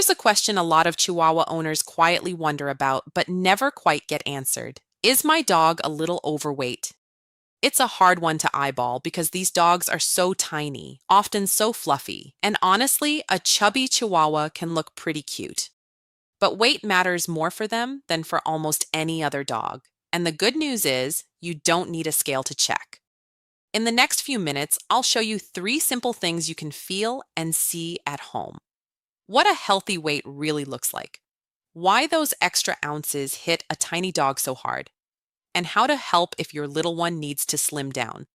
Here's a question a lot of Chihuahua owners quietly wonder about but never quite get answered. Is my dog a little overweight? It's a hard one to eyeball because these dogs are so tiny, often so fluffy, and honestly, a chubby Chihuahua can look pretty cute. But weight matters more for them than for almost any other dog. And the good news is, you don't need a scale to check. In the next few minutes, I'll show you 3 simple things you can feel and see at home. What a healthy weight really looks like, why those extra ounces hit a tiny dog so hard, and how to help if your little one needs to slim down.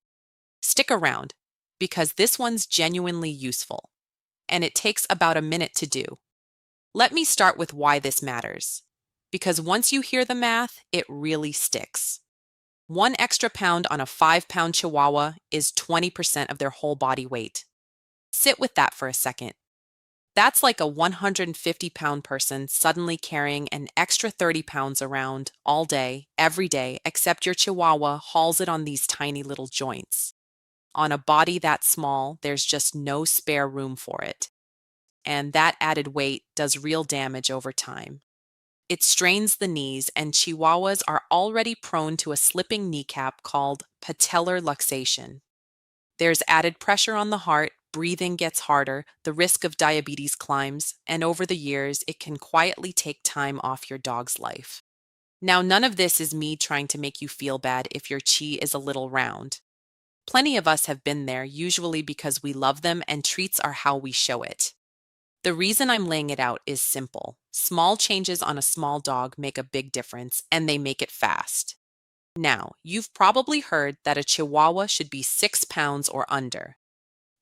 Stick around, because this one's genuinely useful, and it takes about a minute to do. Let me start with why this matters, because once you hear the math, it really sticks. 1 extra pound on a 5-pound Chihuahua is 20% of their whole body weight. Sit with that for a second. That's like a 150-pound person suddenly carrying an extra 30 pounds around all day, every day, except your Chihuahua hauls it on these tiny little joints. On a body that small, there's just no spare room for it. And that added weight does real damage over time. It strains the knees, and Chihuahuas are already prone to a slipping kneecap called patellar luxation. There's added pressure on the heart, breathing gets harder, the risk of diabetes climbs, and over the years, it can quietly take time off your dog's life. Now, none of this is me trying to make you feel bad if your Chi is a little round. Plenty of us have been there, usually because we love them and treats are how we show it. The reason I'm laying it out is simple. Small changes on a small dog make a big difference, and they make it fast. Now, you've probably heard that a Chihuahua should be 6 pounds or under.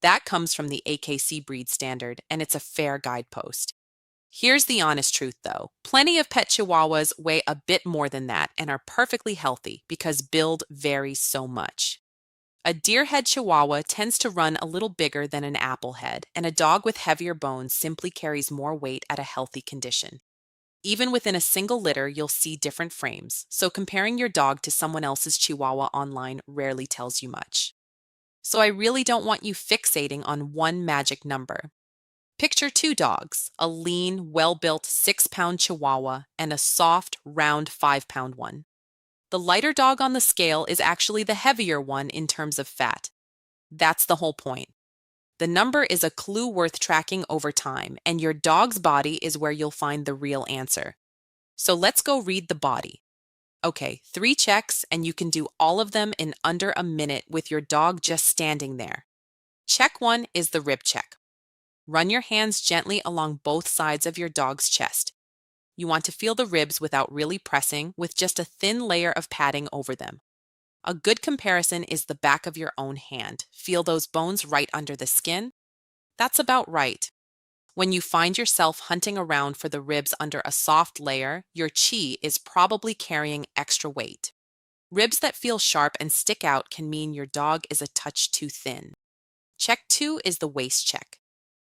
That comes from the AKC breed standard, and it's a fair guidepost. Here's the honest truth, though. Plenty of pet Chihuahuas weigh a bit more than that and are perfectly healthy because build varies so much. A deerhead Chihuahua tends to run a little bigger than an applehead, and a dog with heavier bones simply carries more weight at a healthy condition. Even within a single litter, you'll see different frames, so comparing your dog to someone else's Chihuahua online rarely tells you much. So I really don't want you fixating on one magic number. Picture 2 dogs, a lean, well-built 6-pound Chihuahua and a soft, round 5-pound one. The lighter dog on the scale is actually the heavier one in terms of fat. That's the whole point. The number is a clue worth tracking over time, and your dog's body is where you'll find the real answer. So let's go read the body. Okay, 3 checks, and you can do all of them in under a minute with your dog just standing there. Check 1 is the rib check. Run your hands gently along both sides of your dog's chest. You want to feel the ribs without really pressing, with just a thin layer of padding over them. A good comparison is the back of your own hand. Feel those bones right under the skin? That's about right. When you find yourself hunting around for the ribs under a soft layer, your Chi is probably carrying extra weight. Ribs that feel sharp and stick out can mean your dog is a touch too thin. Check 2 is the waist check.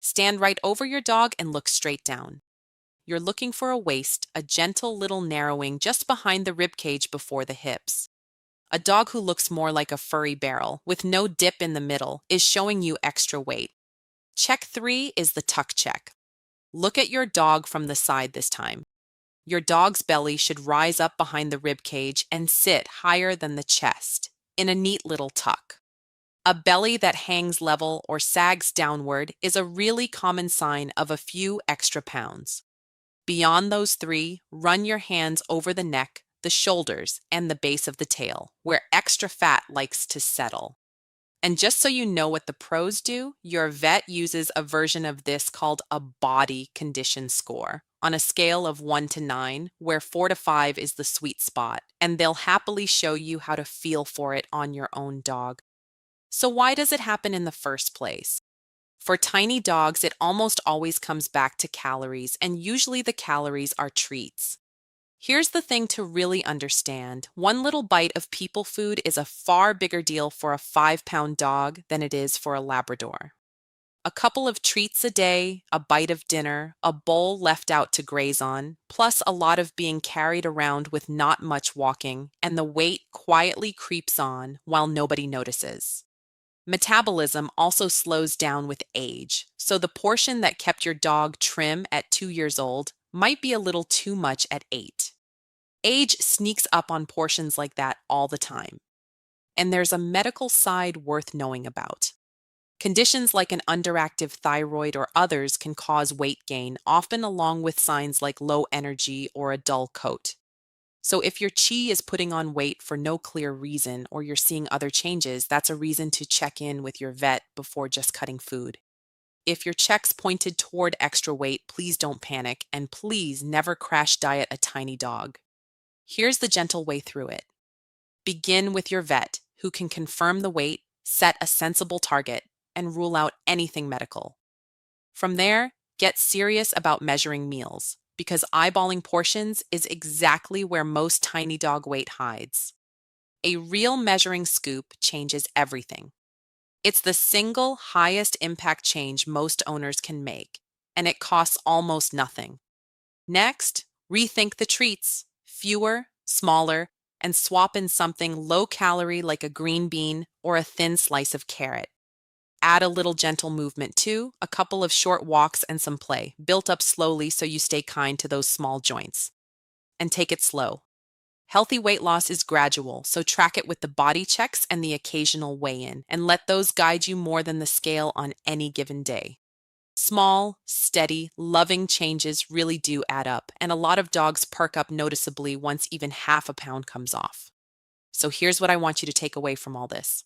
Stand right over your dog and look straight down. You're looking for a waist, a gentle little narrowing just behind the rib cage before the hips. A dog who looks more like a furry barrel, with no dip in the middle, is showing you extra weight. Check 3 is the tuck check. Look at your dog from the side this time. Your dog's belly should rise up behind the rib cage and sit higher than the chest, in a neat little tuck. A belly that hangs level or sags downward is a really common sign of a few extra pounds. Beyond those 3, run your hands over the neck, the shoulders, and the base of the tail, where extra fat likes to settle. And just so you know what the pros do, your vet uses a version of this called a body condition score on a scale of 1 to 9, where 4 to 5 is the sweet spot, and they'll happily show you how to feel for it on your own dog. So why does it happen in the first place? For tiny dogs, it almost always comes back to calories, and usually the calories are treats. Here's the thing to really understand. One little bite of people food is a far bigger deal for a 5-pound dog than it is for a Labrador. A couple of treats a day, a bite of dinner, a bowl left out to graze on, plus a lot of being carried around with not much walking, and the weight quietly creeps on while nobody notices. Metabolism also slows down with age, so the portion that kept your dog trim at 2 years old might be a little too much at 8. Age sneaks up on portions like that all the time. And there's a medical side worth knowing about. Conditions like an underactive thyroid or others can cause weight gain, often along with signs like low energy or a dull coat. So if your chi is putting on weight for no clear reason or you're seeing other changes, that's a reason to check in with your vet before just cutting food. If your checks pointed toward extra weight, please don't panic and please never crash diet a tiny dog. Here's the gentle way through it. Begin with your vet, who can confirm the weight, set a sensible target, and rule out anything medical. From there, get serious about measuring meals, because eyeballing portions is exactly where most tiny dog weight hides. A real measuring scoop changes everything. It's the single highest impact change most owners can make, and it costs almost nothing. Next, rethink the treats. Fewer, smaller, and swap in something low calorie like a green bean or a thin slice of carrot. Add a little gentle movement too, a couple of short walks and some play, built up slowly so you stay kind to those small joints. And take it slow. Healthy weight loss is gradual, so track it with the body checks and the occasional weigh-in, and let those guide you more than the scale on any given day. Small, steady, loving changes really do add up, and a lot of dogs perk up noticeably once even half a pound comes off. So here's what I want you to take away from all this.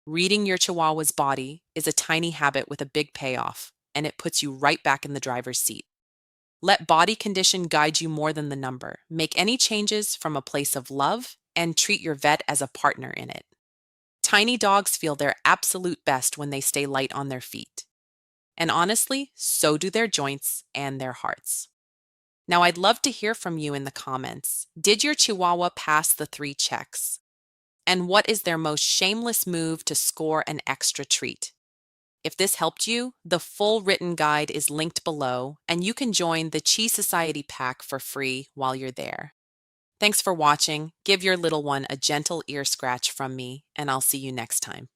Reading your Chihuahua's body is a tiny habit with a big payoff, and it puts you right back in the driver's seat. Let body condition guide you more than the number. Make any changes from a place of love and treat your vet as a partner in it. Tiny dogs feel their absolute best when they stay light on their feet. And honestly, so do their joints and their hearts. Now, I'd love to hear from you in the comments. Did your Chihuahua pass the 3 checks? And what is their most shameless move to score an extra treat? If this helped you, the full written guide is linked below, and you can join the Chi Society pack for free while you're there. Thanks for watching. Give your little one a gentle ear scratch from me, and I'll see you next time.